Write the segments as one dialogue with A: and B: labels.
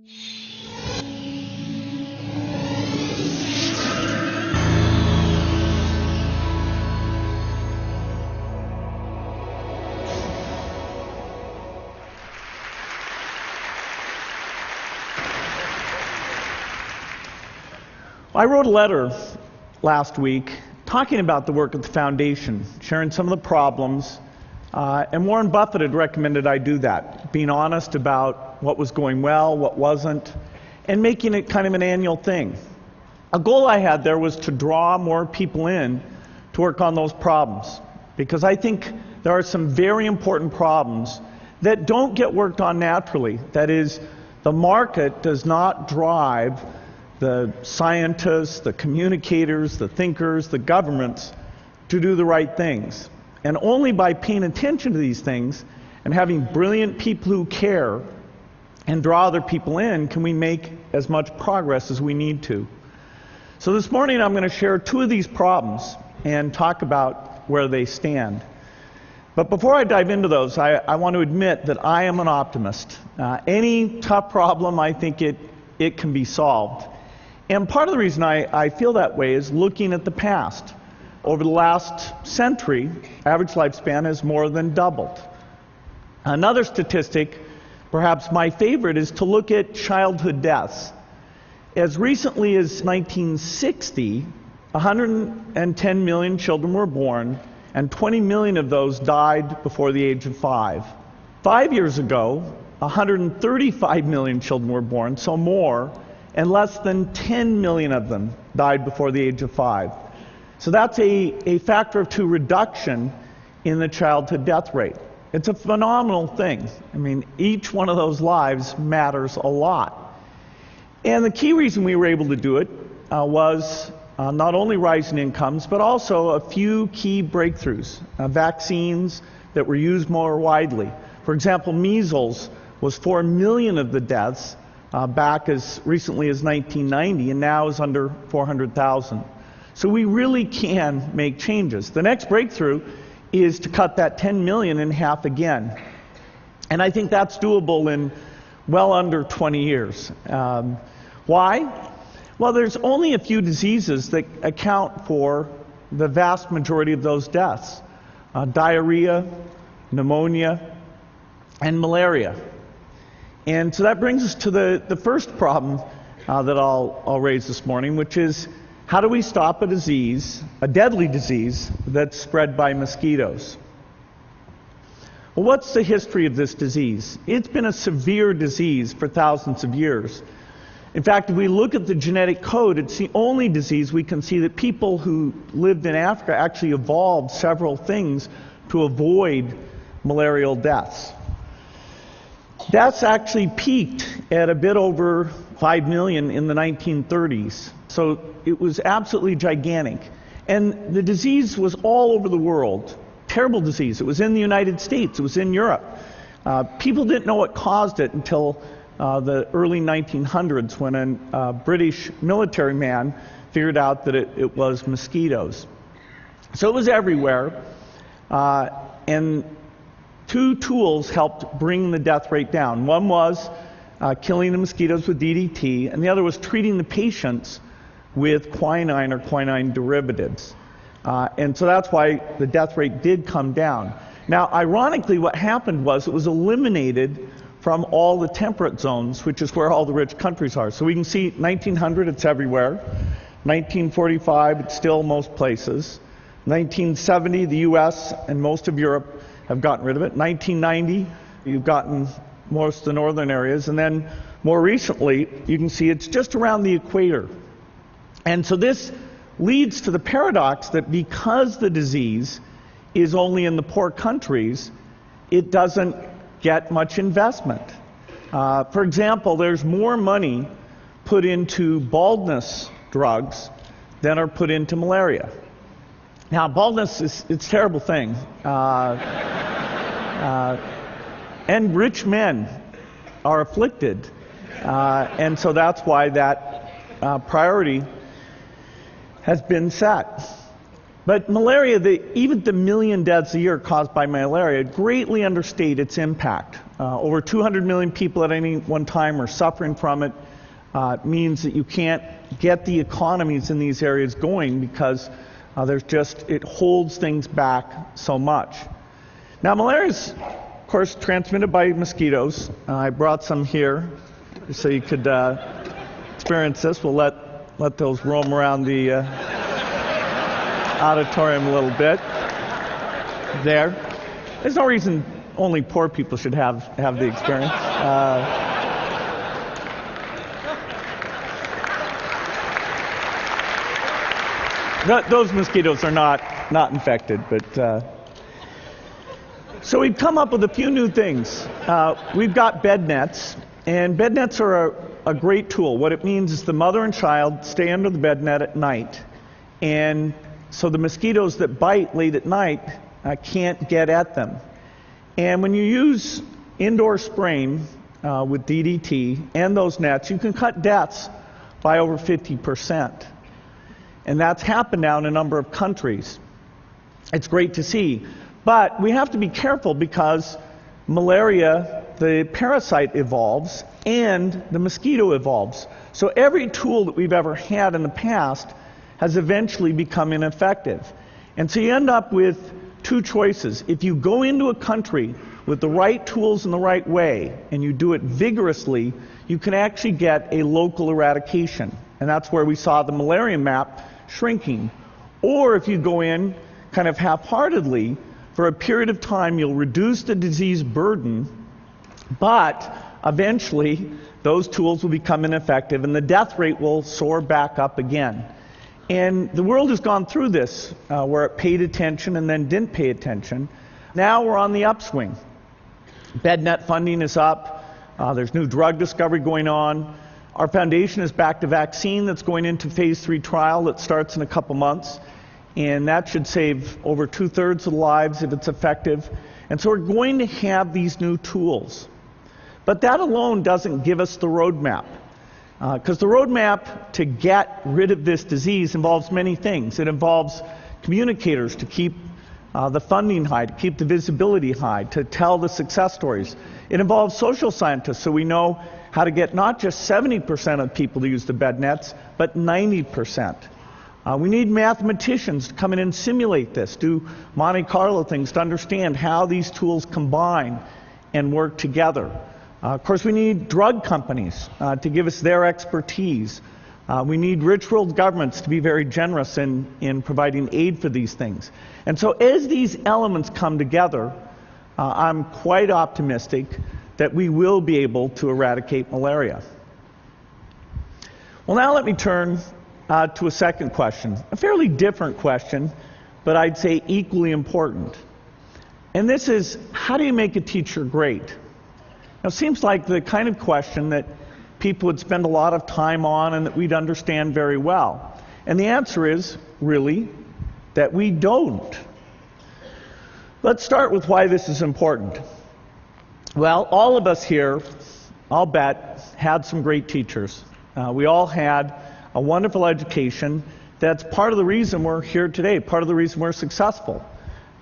A: I wrote a letter last week talking about the work at the foundation, sharing some of the problems, and Warren Buffett had recommended I do that, being honest about what was going well, what wasn't, and making it kind of an annual thing. A goal I had there was to draw more people in to work on those problems, because I think there are some very important problems that don't get worked on naturally. That is, the market does not drive the scientists, the communicators, the thinkers, the governments to do the right things. And only by paying attention to these things and having brilliant people who care and draw other people in can we make as much progress as we need to. So this morning I'm going to share two of these problems and talk about where they stand. But before I dive into those, I want to admit that I am an optimist. Any tough problem, I think it can be solved. And part of the reason I feel that way is looking at the past. Over the last century, average lifespan has more than doubled. Another statistic, perhaps my favorite, is to look at childhood deaths. As recently as 1960, 110 million children were born, and 20 million of those died before the age of 5. 5 years ago, 135 million children were born, so more, and less than 10 million of them died before the age of 5. So that's a factor of 2 reduction in the childhood death rate. It's a phenomenal thing. I mean, each one of those lives matters a lot. And the key reason we were able to do it was not only rising incomes, but also a few key breakthroughs, vaccines that were used more widely. For example, measles was 4 million of the deaths back as recently as 1990, and now is under 400,000. So we really can make changes. The next breakthrough is to cut that 10 million in half again. And I think that's doable in well under 20 years. Why? Well, there's only a few diseases that account for the vast majority of those deaths. Diarrhea, pneumonia, and malaria. And so that brings us to the first problem that I'll raise this morning, which is how do we stop a disease, a deadly disease, that's spread by mosquitoes? Well, what's the history of this disease? It's been a severe disease for thousands of years. In fact, if we look at the genetic code, it's the only disease we can see that people who lived in Africa actually evolved several things to avoid malarial deaths. Deaths actually peaked at a bit over 5 million in the 1930s. So it was absolutely gigantic. And the disease was all over the world. Terrible disease. It was in the United States. It was in Europe. People didn't know what caused it until the early 1900s when a British military man figured out that it was mosquitoes. So it was everywhere. And 2 tools helped bring the death rate down. One was killing the mosquitoes with DDT, and the other was treating the patients with quinine or quinine derivatives. And so that's why the death rate did come down. Now, ironically, what happened was it was eliminated from all the temperate zones, which is where all the rich countries are. So we can see 1900, it's everywhere. 1945, it's still most places. 1970, the US and most of Europe have gotten rid of it. 1990, you've gotten most of the northern areas. And then more recently, you can see it's just around the equator. And so this leads to the paradox that because the disease is only in the poor countries, it doesn't get much investment. For example, there's more money put into baldness drugs than are put into malaria. Now, baldness it's a terrible thing. And rich men are afflicted. And so that's why that priority has been set. But malaria, even the 1 million deaths a year caused by malaria, greatly understate its impact. Over 200 million people at any one time are suffering from it. It means that you can't get the economies in these areas going because it holds things back so much. Now, malaria is, of course, transmitted by mosquitoes. I brought some here so you could experience this. We'll let those roam around the auditorium a little bit. There. There's no reason only poor people should have the experience. Those mosquitoes are not infected, but so we've come up with a few new things. We've got bed nets, and bed nets are a great tool. What it means is the mother and child stay under the bed net at night, and so the mosquitoes that bite late at night can't get at them. And when you use indoor spraying with DDT and those nets, you can cut deaths by over 50%. And that's happened now in a number of countries. It's great to see. But we have to be careful because malaria, the parasite evolves and the mosquito evolves. So every tool that we've ever had in the past has eventually become ineffective. And so you end up with two choices. If you go into a country with the right tools in the right way and you do it vigorously, you can actually get a local eradication. And that's where we saw the malaria map shrinking. Or if you go in kind of half-heartedly, for a period of time you'll reduce the disease burden, but eventually those tools will become ineffective and the death rate will soar back up again. And the world has gone through this, where it paid attention and then didn't pay attention. Now we're on the upswing. BedNet funding is up. There's new drug discovery going on. Our foundation is backed a vaccine that's going into phase 3 trial that starts in a couple months. And that should save over 2/3 of the lives if it's effective. And so we're going to have these new tools. But that alone doesn't give us the roadmap. Because the roadmap to get rid of this disease involves many things. It involves communicators to keep the funding high, to keep the visibility high, to tell the success stories. It involves social scientists, so we know how to get not just 70% of people to use the bed nets, but 90%. We need mathematicians to come in and simulate this, do Monte Carlo things to understand how these tools combine and work together. Of course, we need drug companies to give us their expertise. We need rich world governments to be very generous in providing aid for these things. And so as these elements come together, I'm quite optimistic that we will be able to eradicate malaria. Well, now let me turn to a second question, a fairly different question, but I'd say equally important. And this is, how do you make a teacher great? Now, it seems like the kind of question that people would spend a lot of time on and that we'd understand very well. And the answer is, really, that we don't. Let's start with why this is important. Well, all of us here, I'll bet, had some great teachers. We all had a wonderful education. That's part of the reason we're here today, part of the reason we're successful.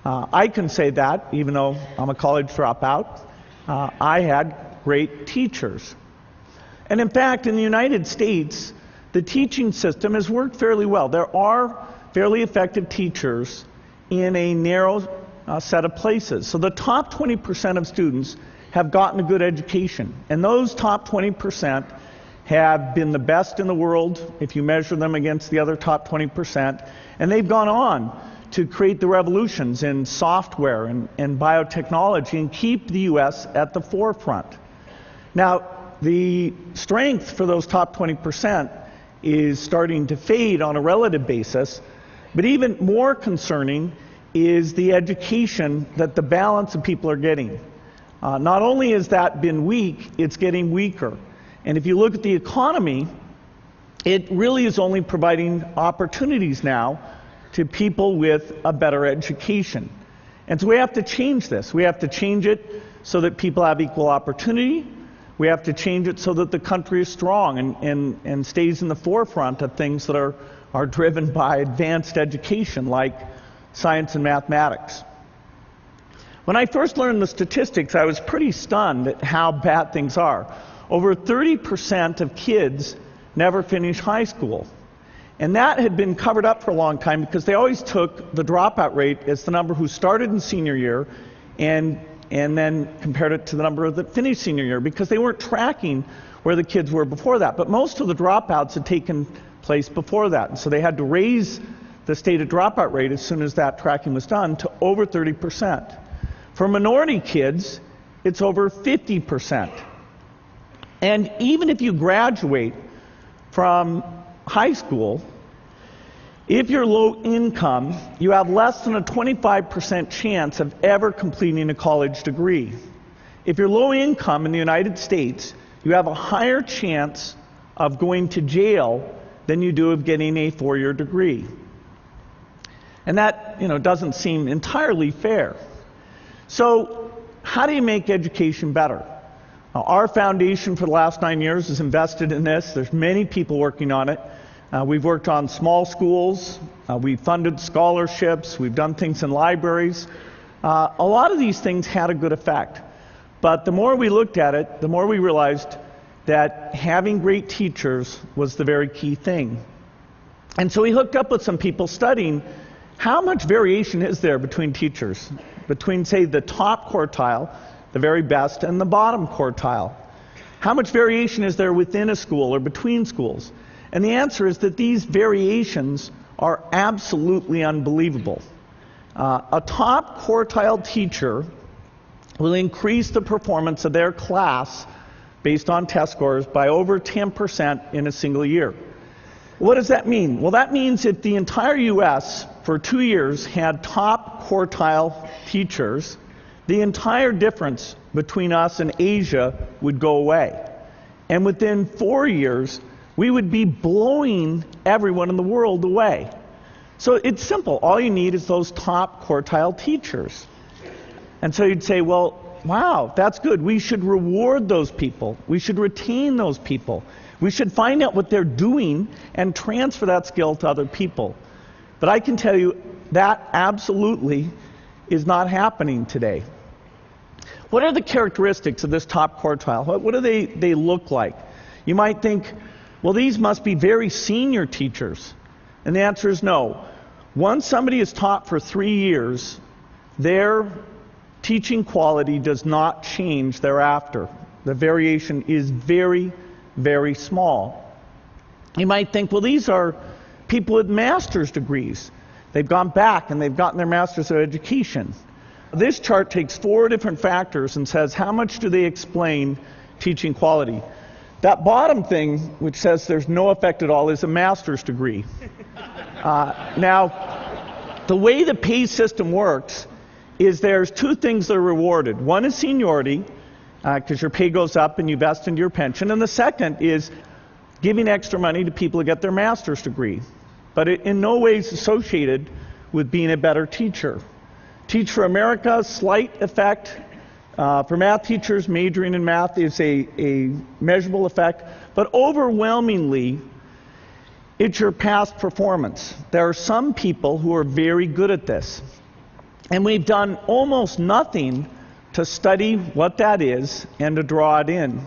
A: I can say that, even though I'm a college dropout. I had great teachers. And in fact, in the United States, the teaching system has worked fairly well. There are fairly effective teachers in a narrow set of places. So the top 20% of students have gotten a good education. And those top 20% have been the best in the world if you measure them against the other top 20%. And they've gone on to create the revolutions in software and biotechnology and keep the U.S. at the forefront. Now, the strength for those top 20% is starting to fade on a relative basis, but even more concerning is the education that the balance of people are getting. Not only has that been weak, it's getting weaker. And if you look at the economy, it really is only providing opportunities now to people with a better education. And so we have to change this. We have to change it so that people have equal opportunity. We have to change it so that the country is strong and stays in the forefront of things that are driven by advanced education like science and mathematics. When I first learned the statistics, I was pretty stunned at how bad things are. Over 30% of kids never finish high school. And that had been covered up for a long time because they always took the dropout rate as the number who started in senior year and then compared it to the number that finished senior year, because they weren't tracking where the kids were before that. But most of the dropouts had taken place before that. And so they had to raise the stated dropout rate as soon as that tracking was done to over 30%. For minority kids, it's over 50%. And even if you graduate from high school, if you're low income, you have less than a 25% chance of ever completing a college degree. If you're low income in the United States, you have a higher chance of going to jail than you do of getting a 4-year degree. And that, doesn't seem entirely fair. So, how do you make education better? Our foundation for the last 9 years has invested in this. There's many people working on it. We've worked on small schools. We've funded scholarships. We've done things in libraries. A lot of these things had a good effect. But the more we looked at it, the more we realized that having great teachers was the very key thing. And so we hooked up with some people studying how much variation is there between teachers, between, say, the top quartile, the very best, and the bottom quartile. How much variation is there within a school or between schools? And the answer is that these variations are absolutely unbelievable. A top quartile teacher will increase the performance of their class based on test scores by over 10% in a single year. What does that mean? Well, that means if the entire U.S. for 2 years had top quartile teachers, the entire difference between us and Asia would go away. And within 4 years, we would be blowing everyone in the world away. So it's simple. All you need is those top quartile teachers. And so you'd say, well, wow, that's good. We should reward those people. We should retain those people. We should find out what they're doing and transfer that skill to other people. But I can tell you that absolutely is not happening today. What are the characteristics of this top quartile? What do they look like? You might think, well, these must be very senior teachers. And the answer is no. Once somebody is taught for 3 years, their teaching quality does not change thereafter. The variation is very, very small. You might think, well, these are people with master's degrees. They've gone back and they've gotten their master's of education. This chart takes 4 different factors and says how much do they explain teaching quality. That bottom thing, which says there's no effect at all, is a master's degree. Now, the way the pay system works is there's 2 things that are rewarded. One is seniority, because your pay goes up and you vest into your pension. And the second is giving extra money to people who get their master's degree. But it in no way is associated with being a better teacher. Teach for America, slight effect. For math teachers, majoring in math is a measurable effect. But overwhelmingly, it's your past performance. There are some people who are very good at this. And we've done almost nothing to study what that is and to draw it in,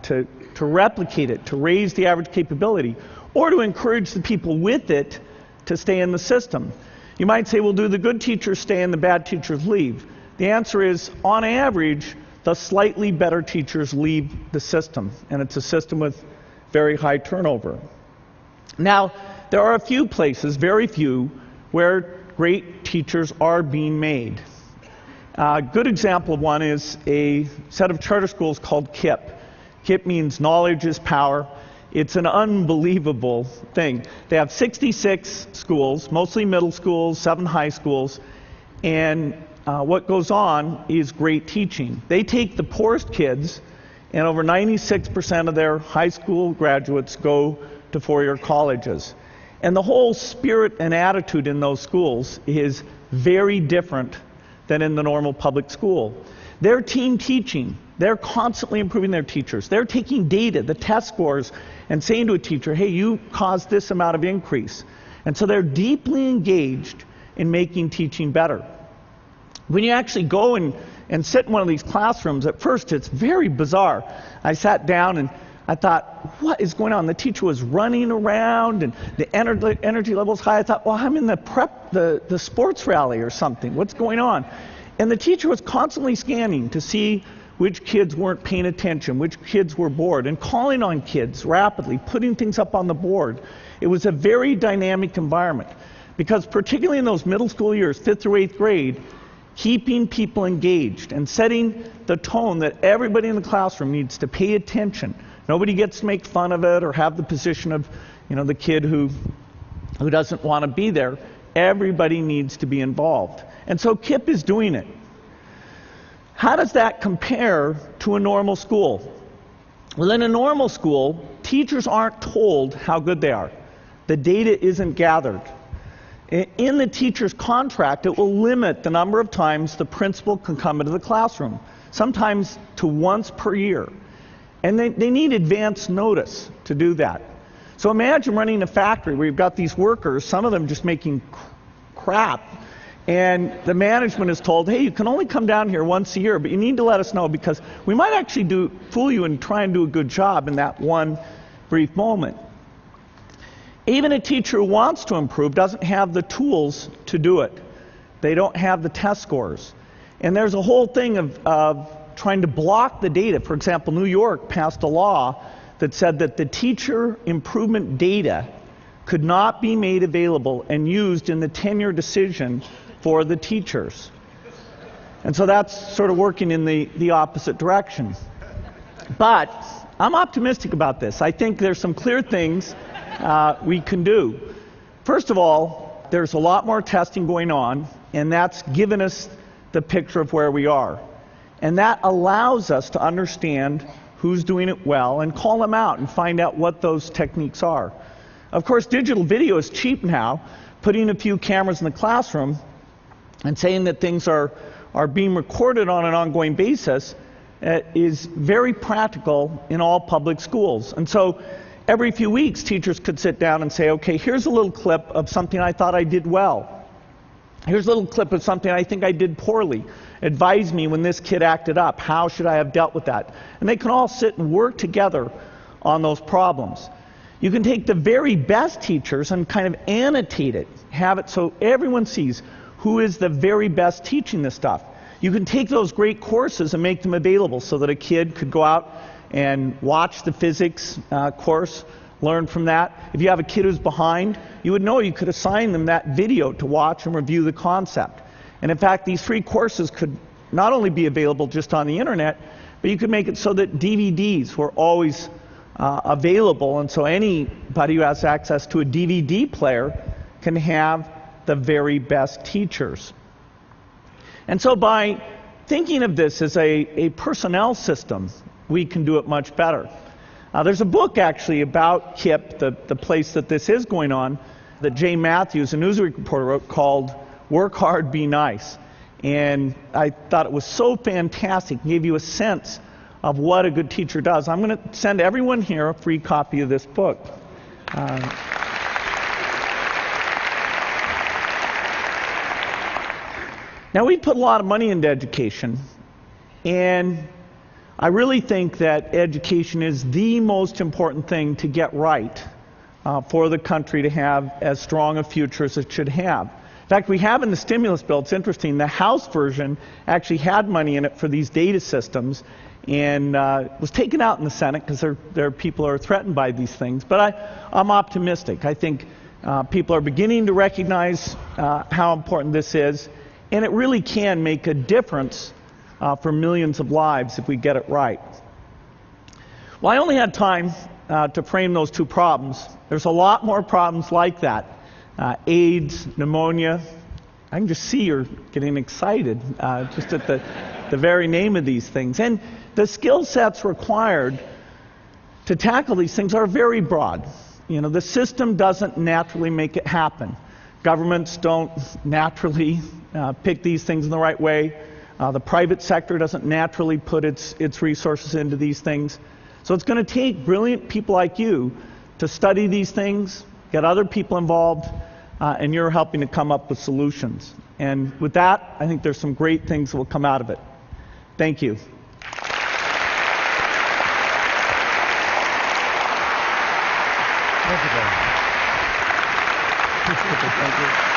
A: to replicate it, to raise the average capability, or to encourage the people with it to stay in the system. You might say, well, do the good teachers stay and the bad teachers leave? The answer is, on average, the slightly better teachers leave the system, and it's a system with very high turnover. Now, there are a few places, very few, where great teachers are being made. A good example of one is a set of charter schools called KIPP. KIPP means knowledge is power. It's an unbelievable thing. They have 66 schools, mostly middle schools, 7 high schools, and what goes on is great teaching. They take the poorest kids, and over 96% of their high school graduates go to 4-year colleges. And the whole spirit and attitude in those schools is very different than in the normal public school. They're team teaching. They're constantly improving their teachers. They're taking data, the test scores, and saying to a teacher, hey, you caused this amount of increase. And so they're deeply engaged in making teaching better. When you actually go and sit in one of these classrooms, at first it's very bizarre. I sat down and I thought, what is going on? The teacher was running around and the energy level was high. I thought, well, I'm in the sports rally or something. What's going on? And the teacher was constantly scanning to see which kids weren't paying attention, which kids were bored, and calling on kids rapidly, putting things up on the board. It was a very dynamic environment because particularly in those middle school years, 5th through 8th grade, keeping people engaged and setting the tone that everybody in the classroom needs to pay attention. Nobody gets to make fun of it or have the position of, the kid who doesn't want to be there. Everybody needs to be involved. And so KIPP is doing it. How does that compare to a normal school? Well, in a normal school, teachers aren't told how good they are. The data isn't gathered. In the teacher's contract, it will limit the number of times the principal can come into the classroom, sometimes to once per year. And they need advance notice to do that. So imagine running a factory where you've got these workers, some of them just making crap, and the management is told, hey, you can only come down here once a year, but you need to let us know because we might actually fool you and try and do a good job in that one brief moment. Even a teacher who wants to improve doesn't have the tools to do it. They don't have the test scores. And there's a whole thing of trying to block the data. For example, New York passed a law that said that the teacher improvement data could not be made available and used in the tenure decision for the teachers. And so that's sort of working in the opposite direction. But I'm optimistic about this. I think there's some clear things we can do. First of all, there's a lot more testing going on, and that's given us the picture of where we are. And that allows us to understand who's doing it well and call them out and find out what those techniques are. Of course, digital video is cheap now. Putting a few cameras in the classroom and saying that things are being recorded on an ongoing basis is very practical in all public schools. And so every few weeks, teachers could sit down and say, okay, here's a little clip of something I thought I did well. Here's a little clip of something I think I did poorly. Advise me when this kid acted up. How should I have dealt with that? And they can all sit and work together on those problems. You can take the very best teachers and kind of annotate it, have it so everyone sees who is the very best teaching this stuff. You can take those great courses and make them available so that a kid could go out and watch the physics course, learn from that. If you have a kid who's behind, you would know you could assign them that video to watch and review the concept. And in fact, these free courses could not only be available just on the internet, but you could make it so that DVDs were always available, and so anybody who has access to a DVD player can have the very best teachers. And so by thinking of this as a personnel system, we can do it much better. There's a book actually about KIPP, the place that this is going on, that Jay Matthews, a Newsweek reporter, wrote called Work Hard, Be Nice. And I thought it was so fantastic, gave you a sense of what a good teacher does. I'm going to send everyone here a free copy of this book. Now, we put a lot of money into education, and I really think that education is the most important thing to get right for the country to have as strong a future as it should have. In fact, we have in the stimulus bill, it's interesting, the House version actually had money in it for these data systems, and was taken out in the Senate because there are people who are threatened by these things. But I'm optimistic. I think people are beginning to recognize how important this is, and it really can make a difference for millions of lives if we get it right. Well, I only had time to frame those two problems. There's a lot more problems like that. AIDS, pneumonia. I can just see you're getting excited just at the very name of these things. And the skill sets required to tackle these things are very broad. You know, the system doesn't naturally make it happen. Governments don't naturally pick these things in the right way. The private sector doesn't naturally put its resources into these things. So it's going to take brilliant people like you to study these things, get other people involved, and you're helping to come up with solutions. And with that, I think there's some great things that will come out of it. Thank you.
B: Thank you, Bob.
A: Thank you.